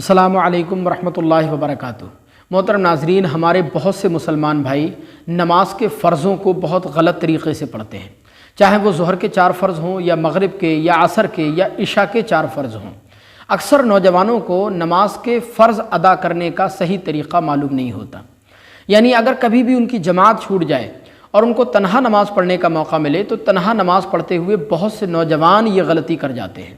السلام علیکم ورحمۃ اللہ وبرکاتہ۔ محترم ناظرین، ہمارے بہت سے مسلمان بھائی نماز کے فرضوں کو بہت غلط طریقے سے پڑھتے ہیں، چاہے وہ ظہر کے 4 فرض ہوں یا مغرب کے یا عصر کے یا عشاء کے 4 فرض ہوں۔ اکثر نوجوانوں کو نماز کے فرض ادا کرنے کا صحیح طریقہ معلوم نہیں ہوتا، یعنی اگر کبھی بھی ان کی جماعت چھوٹ جائے اور ان کو تنہا نماز پڑھنے کا موقع ملے تو تنہا نماز پڑھتے ہوئے بہت سے نوجوان یہ غلطی کر جاتے ہیں۔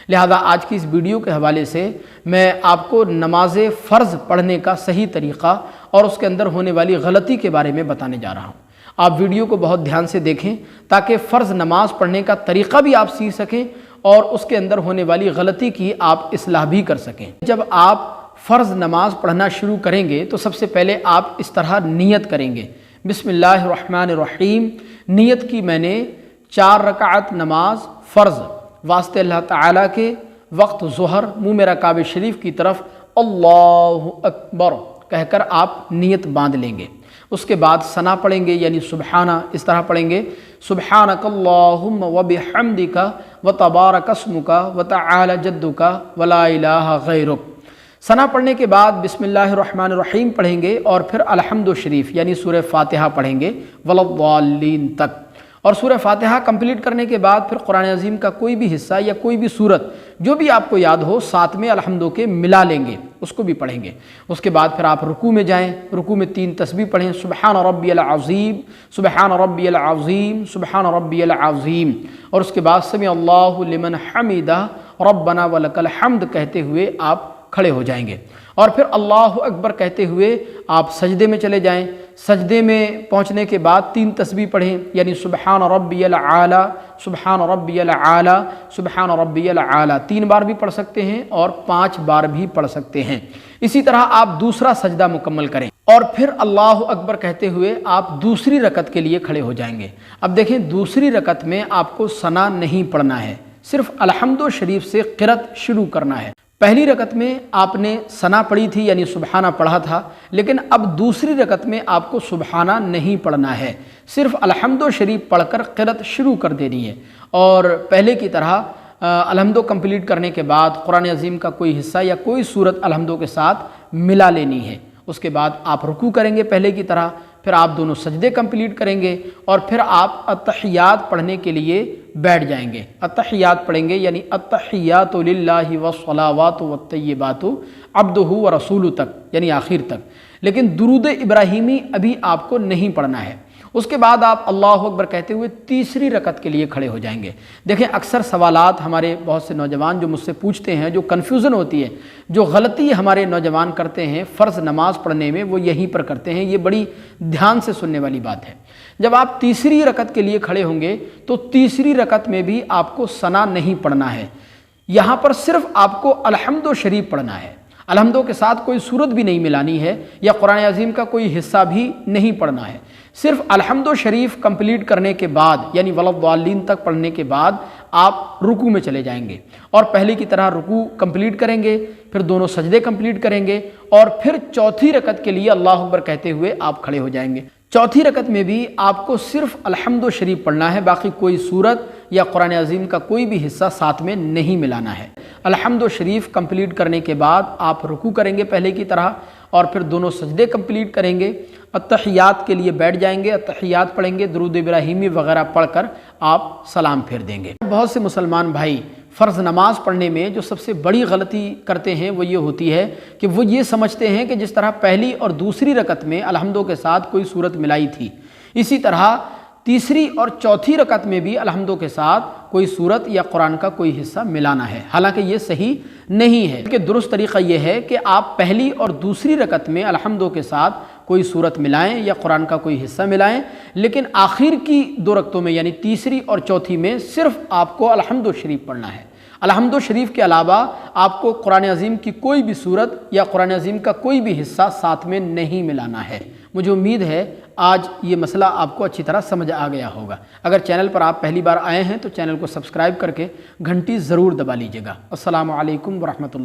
لہذا آج کی اس ویڈیو کے حوالے سے میں آپ کو نماز فرض پڑھنے کا صحیح طریقہ اور اس کے اندر ہونے والی غلطی کے بارے میں بتانے جا رہا ہوں۔ آپ ویڈیو کو بہت دھیان سے دیکھیں تاکہ فرض نماز پڑھنے کا طریقہ بھی آپ سیکھ سکیں اور اس کے اندر ہونے والی غلطی کی آپ اصلاح بھی کر سکیں۔ جب آپ فرض نماز پڑھنا شروع کریں گے تو سب سے پہلے آپ اس طرح نیت کریں گے، بسم اللہ الرحمن الرحیم، نیت کی میں نے 4 رکعت نماز فرض واسطے اللہ تعالیٰ کے، وقت ظہر، منہ میرا کعبہ شریف کی طرف اللہ اکبر کہہ کر آپ نیت باندھ لیں گے۔ اس کے بعد ثنا پڑھیں گے، یعنی سبحانہ، اس طرح پڑھیں گے سبحانک اللہم وبحمدک وتبارک اسمک وتعالی جدک ولا الہ غیرک۔ ثنا پڑھنے کے بعد بسم اللہ الرحمن الرحیم پڑھیں گے اور پھر الحمد شریف یعنی سورہ فاتحہ پڑھیں گے وَلَضَّالِّينَ تک، اور سورہ فاتحہ کمپلیٹ کرنے کے بعد پھر قرآن عظیم کا کوئی بھی حصہ یا کوئی بھی سورت جو بھی آپ کو یاد ہو ساتھ میں الحمدو کے ملا لیں گے، اس کو بھی پڑھیں گے۔ اس کے بعد پھر آپ رکوع میں جائیں، رکوع میں 3 تسبیح پڑھیں، سبحان ربی العظیم، سبحان ربی العظیم، سبحان ربی العظیم، اور اس کے بعد سمع اللہ لمن حمدہ ربنا ولک الحمد کہتے ہوئے آپ کھڑے ہو جائیں گے، اور پھر اللہ اکبر کہتے ہوئے آپ سجدے میں چلے جائیں۔ سجدے میں پہنچنے کے بعد 3 تسبیح پڑھیں، یعنی سبحان ربی العالی، سبحان ربی العالی، سبحان ربی العالی 3 بار بھی پڑھ سکتے ہیں اور 5 بار بھی پڑھ سکتے ہیں۔ اسی طرح آپ دوسرا سجدہ مکمل کریں اور پھر اللہ اکبر کہتے ہوئے آپ دوسری رکعت کے لیے کھڑے ہو جائیں گے۔ اب دیکھیں، دوسری رکعت میں آپ کو ثنا نہیں پڑھنا ہے، صرف الحمد شریف سے قرأت شروع کرنا ہے۔ پہلی رکعت میں آپ نے ثنا پڑھی تھی، یعنی سبحانہ پڑھا تھا، لیکن اب دوسری رکعت میں آپ کو سبحانہ نہیں پڑھنا ہے، صرف الحمد شریف پڑھ کر قرأت شروع کر دینی ہے، اور پہلے کی طرح الحمدو کمپلیٹ کرنے کے بعد قرآن عظیم کا کوئی حصہ یا کوئی سورت الحمدو کے ساتھ ملا لینی ہے۔ اس کے بعد آپ رکوع کریں گے پہلے کی طرح، پھر آپ دونوں سجدے کمپلیٹ کریں گے اور پھر آپ التحیات پڑھنے کے لیے بیٹھ جائیں گے۔ التحیات پڑھیں گے، یعنی التحیات للہ والصلاوات والطیبات عبدہ ورسولہ تک، یعنی آخر تک، لیکن درود ابراہیمی ابھی آپ کو نہیں پڑھنا ہے۔ اس کے بعد آپ اللہ اکبر کہتے ہوئے تیسری رکعت کے لیے کھڑے ہو جائیں گے۔ دیکھیں، اکثر سوالات ہمارے بہت سے نوجوان جو مجھ سے پوچھتے ہیں، جو کنفیوژن ہوتی ہے، جو غلطی ہمارے نوجوان کرتے ہیں فرض نماز پڑھنے میں، وہ یہیں پر کرتے ہیں۔ یہ بڑی دھیان سے سننے والی بات ہے۔ جب آپ تیسری رکعت کے لیے کھڑے ہوں گے تو تیسری رکعت میں بھی آپ کو ثنا نہیں پڑھنا ہے، یہاں پر صرف آپ کو الحمد شریف پڑھنا ہے۔ الحمدو کے ساتھ کوئی سورت بھی نہیں ملانی ہے یا قرآن عظیم کا کوئی حصہ بھی نہیں پڑھنا ہے، صرف الحمد شریف کمپلیٹ کرنے کے بعد، یعنی وَلَضَّالِّينَ تک پڑھنے کے بعد آپ رکوع میں چلے جائیں گے اور پہلے کی طرح رکوع کمپلیٹ کریں گے، پھر دونوں سجدے کمپلیٹ کریں گے اور پھر چوتھی رکعت کے لیے اللہ اکبر کہتے ہوئے آپ کھڑے ہو جائیں گے۔ چوتھی رکعت میں بھی آپ کو صرف الحمد شریف پڑھنا ہے، باقی کوئی سورت یا قرآن عظیم کا کوئی بھی حصہ ساتھ میں نہیں ملانا ہے۔ الحمد شریف کمپلیٹ کرنے کے بعد آپ رکوع کریں گے پہلے کی طرح اور پھر دونوں سجدے کمپلیٹ کریں گے، التحیات کے لیے بیٹھ جائیں گے، التحیات پڑھیں گے، درود ابراہیمی وغیرہ پڑھ کر آپ سلام پھیر دیں گے۔ بہت سے مسلمان بھائی فرض نماز پڑھنے میں جو سب سے بڑی غلطی کرتے ہیں وہ یہ ہوتی ہے کہ وہ یہ سمجھتے ہیں کہ جس طرح پہلی اور دوسری رکعت میں الحمدو کے ساتھ کوئی سورت ملائی تھی، اسی طرح تیسری اور چوتھی رکعت میں بھی الحمدو کے ساتھ کوئی سورت یا قرآن کا کوئی حصہ ملانا ہے، حالانکہ یہ صحیح نہیں ہے۔ کہ درست طریقہ یہ ہے کہ آپ پہلی اور دوسری رکعت میں الحمدو کے ساتھ کوئی سورت ملائیں یا قرآن کا کوئی حصہ ملائیں، لیکن آخر کی 2 رکعتوں میں یعنی تیسری اور چوتھی میں صرف آپ کو الحمد شریف پڑھنا ہے۔ الحمد شریف کے علاوہ آپ کو قرآن عظیم کی کوئی بھی سورت یا قرآن عظیم کا کوئی بھی حصہ ساتھ میں نہیں ملانا ہے۔ مجھے امید ہے آج یہ مسئلہ آپ کو اچھی طرح سمجھ آ گیا ہوگا۔ اگر چینل پر آپ پہلی بار آئے ہیں تو چینل کو سبسکرائب کر کے گھنٹی ضرور دبا لیجیے گا۔ السلام علیکم ورحمۃ اللہ۔